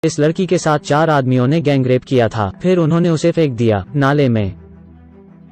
इस लड़की के साथ 4 आदमियों ने गैंगरेप किया था। फिर उन्होंने उसे फेंक दिया नाले में।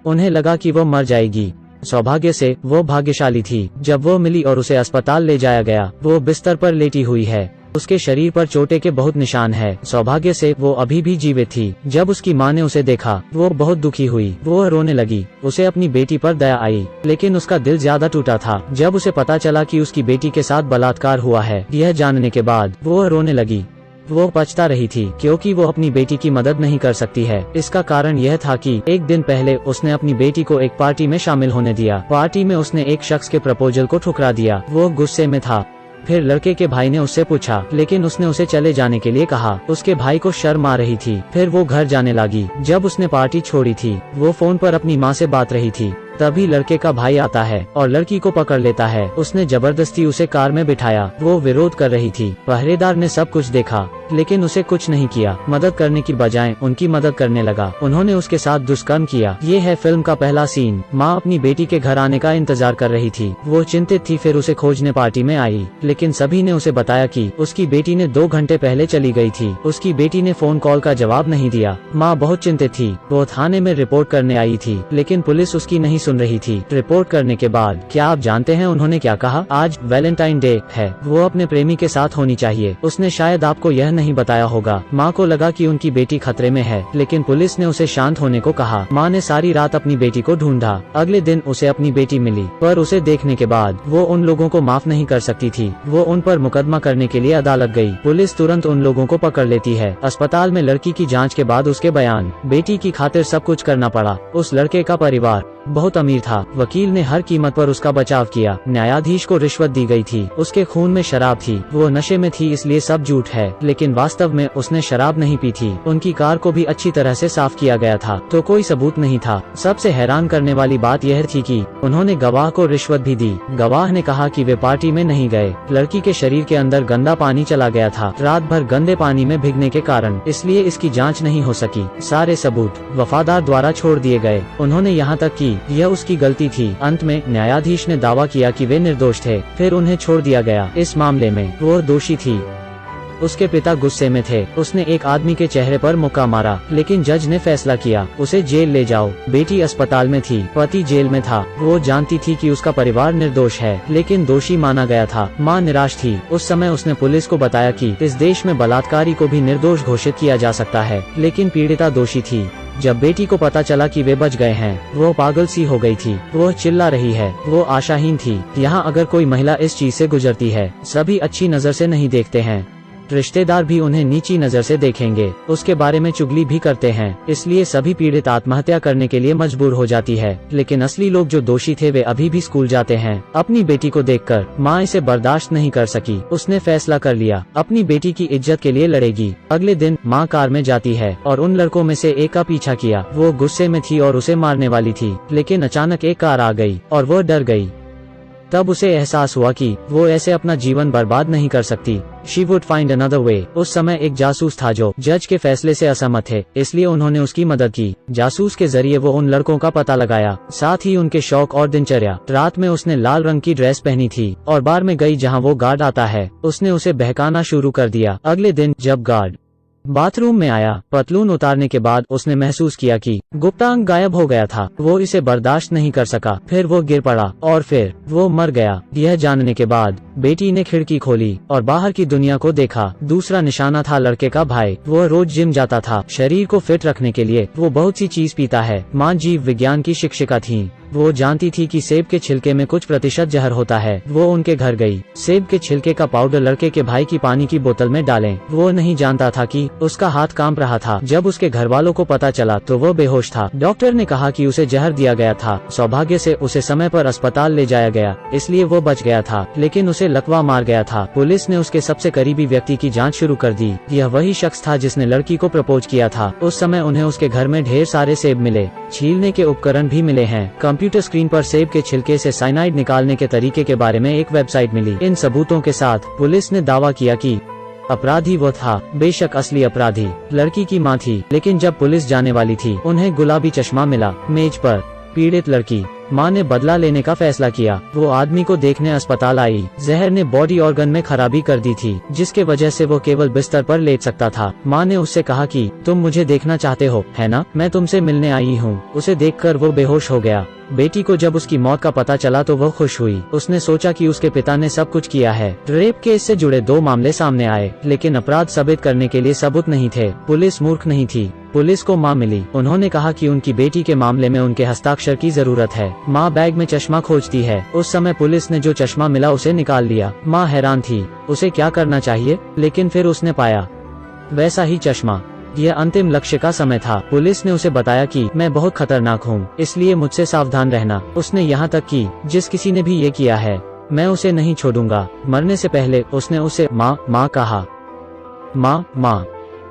उन्हें लगा कि वो मर जाएगी। सौभाग्य से वो भाग्यशाली थी। जब वो मिली और उसे अस्पताल ले जाया गया, वो बिस्तर पर लेटी हुई है। उसके शरीर पर चोट के बहुत निशान है। सौभाग्य से वो अभी भी जीवित थी। जब उसकी माँ ने उसे देखा, वो बहुत दुखी हुई। वो रोने लगी। उसे अपनी बेटी पर दया आई, लेकिन उसका दिल ज्यादा टूटा था। जब उसे पता चला कि उसकी बेटी के साथ बलात्कार हुआ है, यह जानने के बाद वो रोने लगी। वो पछता रही थी क्योंकि वो अपनी बेटी की मदद नहीं कर सकती है। इसका कारण यह था कि एक दिन पहले उसने अपनी बेटी को एक पार्टी में शामिल होने दिया। पार्टी में उसने एक शख्स के प्रपोजल को ठुकरा दिया। वो गुस्से में था। फिर लड़के के भाई ने उससे पूछा, लेकिन उसने उसे चले जाने के लिए कहा। उसके भाई को शर्म आ रही थी। फिर वो घर जाने लगी। जब उसने पार्टी छोड़ी थी, वो फोन पर अपनी माँ से बात रही थी। तभी लड़के का भाई आता है और लड़की को पकड़ लेता है। उसने जबरदस्ती उसे कार में बिठाया। वो विरोध कर रही थी। पहरेदार ने सब कुछ देखा, लेकिन उसे कुछ नहीं किया। मदद करने की बजाय उनकी मदद करने लगा। उन्होंने उसके साथ दुष्कर्म किया। ये है फिल्म का पहला सीन। माँ अपनी बेटी के घर आने का इंतजार कर रही थी। वो चिंतित थी। फिर उसे खोजने पार्टी में आई, लेकिन सभी ने उसे बताया कि उसकी बेटी ने 2 घंटे पहले चली गई थी। उसकी बेटी ने फोन कॉल का जवाब नहीं दिया। माँ बहुत चिंतित थी। वो थाने में रिपोर्ट करने आई थी, लेकिन पुलिस उसकी नहीं सुन रही थी। रिपोर्ट करने के बाद क्या आप जानते हैं उन्होंने क्या कहा? आज वैलेंटाइन डे है, वो अपने प्रेमी के साथ होनी चाहिए। उसने शायद आपको यह नहीं बताया होगा। माँ को लगा कि उनकी बेटी खतरे में है, लेकिन पुलिस ने उसे शांत होने को कहा। माँ ने सारी रात अपनी बेटी को ढूंढा। अगले दिन उसे अपनी बेटी मिली, पर उसे देखने के बाद वो उन लोगों को माफ नहीं कर सकती थी। वो उन पर मुकदमा करने के लिए अदालत गई। पुलिस तुरंत उन लोगों को पकड़ लेती है। अस्पताल में लड़की की जांच के बाद उसके बयान, बेटी की खातिर सब कुछ करना पड़ा। उस लड़के का परिवार बहुत अमीर था। वकील ने हर कीमत पर उसका बचाव किया। न्यायाधीश को रिश्वत दी गई थी। उसके खून में शराब थी। वो नशे में थी, इसलिए सब झूठ है, लेकिन वास्तव में उसने शराब नहीं पी थी। उनकी कार को भी अच्छी तरह से साफ किया गया था, तो कोई सबूत नहीं था। सबसे हैरान करने वाली बात यह थी कि उन्होंने गवाह को रिश्वत भी दी। गवाह ने कहा कि वे पार्टी में नहीं गए। लड़की के शरीर के अंदर गंदा पानी चला गया था, रात भर गंदे पानी में भीगने के कारण, इसलिए इसकी जाँच नहीं हो सकी। सारे सबूत वफादार द्वारा छोड़ दिए गए। उन्होंने यहाँ तक कि यह उसकी गलती थी। अंत में न्यायाधीश ने दावा किया कि वे निर्दोष थे। फिर उन्हें छोड़ दिया गया। इस मामले में वो दोषी थी। उसके पिता गुस्से में थे। उसने एक आदमी के चेहरे पर मुक्का मारा, लेकिन जज ने फैसला किया, उसे जेल ले जाओ। बेटी अस्पताल में थी, पति जेल में था। वो जानती थी कि उसका परिवार निर्दोष है, लेकिन दोषी माना गया था। माँ निराश थी। उस समय उसने पुलिस को बताया कि इस देश में बलात्कारी को भी निर्दोष घोषित किया जा सकता है, लेकिन पीड़िता दोषी थी। जब बेटी को पता चला कि वे बच गए हैं, वो पागल सी हो गई थी। वो चिल्ला रही है। वो आशाहीन थी। यहाँ अगर कोई महिला इस चीज से गुजरती है, सभी अच्छी नजर से नहीं देखते हैं। रिश्तेदार भी उन्हें नीची नजर से देखेंगे, उसके बारे में चुगली भी करते हैं। इसलिए सभी पीड़ित आत्महत्या करने के लिए मजबूर हो जाती है। लेकिन असली लोग जो दोषी थे वे अभी भी स्कूल जाते हैं। अपनी बेटी को देखकर माँ इसे बर्दाश्त नहीं कर सकी। उसने फैसला कर लिया, अपनी बेटी की इज्जत के लिए लड़ेगी। अगले दिन माँ कार में जाती है और उन लड़कों में से एक का पीछा किया। वो गुस्से में थी और उसे मारने वाली थी, लेकिन अचानक एक कार आ गई और वो डर गई। तब उसे एहसास हुआ कि वो ऐसे अपना जीवन बर्बाद नहीं कर सकती। She would find another way। उस समय एक जासूस था जो जज के फैसले से असहमत थे, इसलिए उन्होंने उसकी मदद की। जासूस के जरिए वो उन लड़कों का पता लगाया, साथ ही उनके शौक और दिनचर्या। रात में उसने लाल रंग की ड्रेस पहनी थी और बार में गई जहाँ वो गार्ड आता है। उसने उसे बहकाना शुरू कर दिया। अगले दिन जब गार्ड बाथरूम में आया, पतलून उतारने के बाद उसने महसूस किया कि गुप्तांग गायब हो गया था। वो इसे बर्दाश्त नहीं कर सका। फिर वो गिर पड़ा और फिर वो मर गया। यह जानने के बाद बेटी ने खिड़की खोली और बाहर की दुनिया को देखा। दूसरा निशाना था लड़के का भाई। वो रोज जिम जाता था। शरीर को फिट रखने के लिए वो बहुत सी चीज पीता है। माँ जीव विज्ञान की शिक्षिका थी। वो जानती थी कि सेब के छिलके में कुछ प्रतिशत जहर होता है। वो उनके घर गई। सेब के छिलके का पाउडर लड़के के भाई की पानी की बोतल में डालें। वो नहीं जानता था कि उसका हाथ कांप रहा था। जब उसके घर वालों को पता चला तो वो बेहोश था। डॉक्टर ने कहा कि उसे जहर दिया गया था। सौभाग्य से उसे समय पर अस्पताल ले जाया गया, इसलिए वो बच गया था, लेकिन उसे लकवा मार गया था। पुलिस ने उसके सबसे करीबी व्यक्ति की जाँच शुरू कर दी। यह वही शख्स था जिसने लड़की को प्रपोज किया था। उस समय उन्हें उसके घर में ढेर सारे सेब मिले। छीलने के उपकरण भी मिले हैं। कंप्यूटर स्क्रीन पर सेब के छिलके से साइनाइड निकालने के तरीके के बारे में एक वेबसाइट मिली। इन सबूतों के साथ पुलिस ने दावा किया कि अपराधी वो था। बेशक असली अपराधी लड़की की मां थी, लेकिन जब पुलिस जाने वाली थी, उन्हें गुलाबी चश्मा मिला मेज पर। पीड़ित लड़की माँ ने बदला लेने का फैसला किया। वो आदमी को देखने अस्पताल आई। जहर ने बॉडी ऑर्गन में खराबी कर दी थी, जिसके वजह से वो केवल बिस्तर पर लेट सकता था। माँ ने उससे कहा कि तुम मुझे देखना चाहते हो, है ना? मैं तुमसे मिलने आई हूँ। उसे देखकर वो बेहोश हो गया। बेटी को जब उसकी मौत का पता चला तो वो खुश हुई। उसने सोचा कि उसके पिता ने सब कुछ किया है। रेप केस से जुड़े 2 मामले सामने आए, लेकिन अपराध साबित करने के लिए सबूत नहीं थे। पुलिस मूर्ख नहीं थी। पुलिस को माँ मिली। उन्होंने कहा कि उनकी बेटी के मामले में उनके हस्ताक्षर की जरूरत है। माँ बैग में चश्मा खोजती है। उस समय पुलिस ने जो चश्मा मिला उसे निकाल लिया। माँ हैरान थी, उसे क्या करना चाहिए, लेकिन फिर उसने पाया वैसा ही चश्मा। यह अंतिम लक्ष्य का समय था। पुलिस ने उसे बताया कि मैं बहुत खतरनाक हूँ, इसलिए मुझसे सावधान रहना। उसने यहाँ तक कि जिस किसी ने भी ये किया है, मैं उसे नहीं छोड़ूंगा। मरने से पहले उसने उसे माँ कहा। माँ।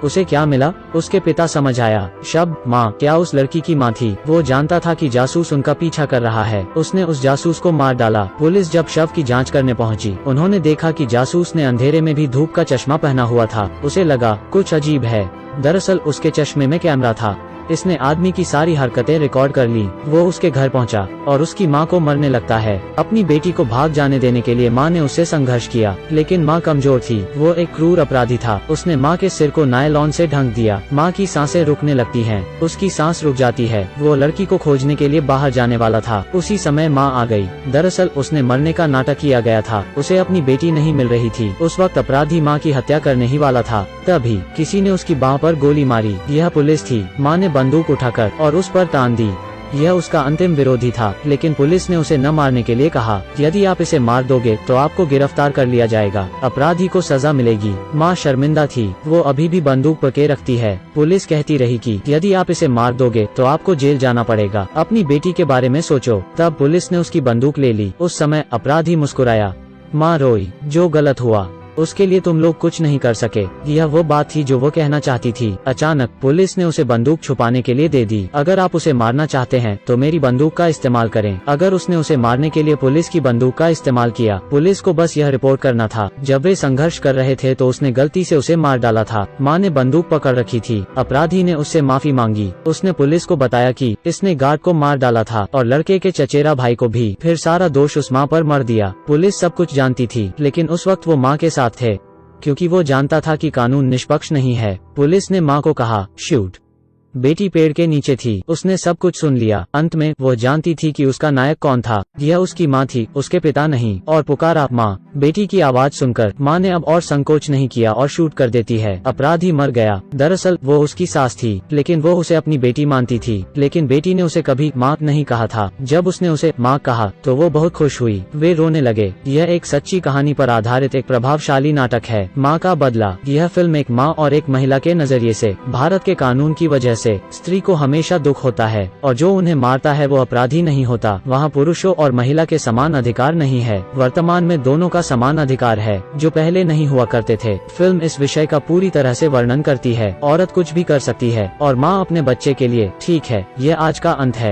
उसे क्या मिला? उसके पिता समझ आया। शब्द माँ क्या उस लड़की की माँ थी? वो जानता था कि जासूस उनका पीछा कर रहा है। उसने उस जासूस को मार डाला। पुलिस जब शव की जांच करने पहुंची, उन्होंने देखा कि जासूस ने अंधेरे में भी धूप का चश्मा पहना हुआ था। उसे लगा कुछ अजीब है। दरअसल उसके चश्मे में कैमरा था। इसने आदमी की सारी हरकतें रिकॉर्ड कर ली। वो उसके घर पहुंचा और उसकी माँ को मरने लगता है। अपनी बेटी को भाग जाने देने के लिए माँ ने उससे संघर्ष किया, लेकिन माँ कमजोर थी। वो एक क्रूर अपराधी था। उसने माँ के सिर को नायलॉन से ढक दिया। माँ की सांसें रुकने लगती हैं। उसकी सांस रुक जाती है। वो लड़की को खोजने के लिए बाहर जाने वाला था। उसी समय माँ आ गई। दरअसल उसने मरने का नाटक किया गया था। उसे अपनी बेटी नहीं मिल रही थी। उस वक्त अपराधी माँ की हत्या करने ही वाला था। तभी किसी ने उसकी बाह पर गोली मारी। यह पुलिस थी। माँ ने बंदूक उठाकर और उस पर तान दी। यह उसका अंतिम विरोधी था, लेकिन पुलिस ने उसे न मारने के लिए कहा। यदि आप इसे मार दोगे तो आपको गिरफ्तार कर लिया जाएगा। अपराधी को सजा मिलेगी। माँ शर्मिंदा थी। वो अभी भी बंदूक पकड़े रखती है। पुलिस कहती रही कि यदि आप इसे मार दोगे तो आपको जेल जाना पड़ेगा। अपनी बेटी के बारे में सोचो। तब पुलिस ने उसकी बंदूक ले ली। उस समय अपराधी मुस्कुराया। माँ रोई। जो गलत हुआ उसके लिए तुम लोग कुछ नहीं कर सके। यह वो बात थी जो वो कहना चाहती थी। अचानक पुलिस ने उसे बंदूक छुपाने के लिए दे दी। अगर आप उसे मारना चाहते हैं तो मेरी बंदूक का इस्तेमाल करें। अगर उसने उसे मारने के लिए पुलिस की बंदूक का इस्तेमाल किया, पुलिस को बस यह रिपोर्ट करना था। जब वे संघर्ष कर रहे थे तो उसने गलती से उसे मार डाला था। माँ ने बंदूक पकड़ रखी थी। अपराधी ने उससे माफी मांगी। उसने पुलिस को बताया कि इसने गार्ड को मार डाला था और लड़के के चचेरा भाई को भी। फिर सारा दोष उस माँ पर मर दिया। पुलिस सब कुछ जानती थी, लेकिन उस वक्त वो माँ के साथ थे, क्योंकि वो जानता था कि कानून निष्पक्ष नहीं है। पुलिस ने माँ को कहा शूट। बेटी पेड़ के नीचे थी। उसने सब कुछ सुन लिया। अंत में वो जानती थी कि उसका नायक कौन था। यह उसकी माँ थी, उसके पिता नहीं। और पुकारा माँ। बेटी की आवाज सुनकर माँ ने अब और संकोच नहीं किया और शूट कर देती है। अपराधी मर गया। दरअसल वो उसकी सास थी, लेकिन वो उसे अपनी बेटी मानती थी। लेकिन बेटी ने उसे कभी माँ नहीं कहा था। जब उसने उसे माँ कहा तो वो बहुत खुश हुई। वे रोने लगे। यह एक सच्ची कहानी पर आधारित एक प्रभावशाली नाटक है, माँ का बदला। यह फिल्म एक माँ और एक महिला के नजरिए से। भारत के कानून की वजह से स्त्री को हमेशा दुख होता है, और जो उन्हें मारता है वो अपराधी नहीं होता। वहाँ पुरुषों और महिला के समान अधिकार नहीं है। वर्तमान में दोनों का समान अधिकार है, जो पहले नहीं हुआ करते थे। फिल्म इस विषय का पूरी तरह से वर्णन करती है। औरत कुछ भी कर सकती है और माँ अपने बच्चे के लिए। ठीक है, यह आज का अंत है।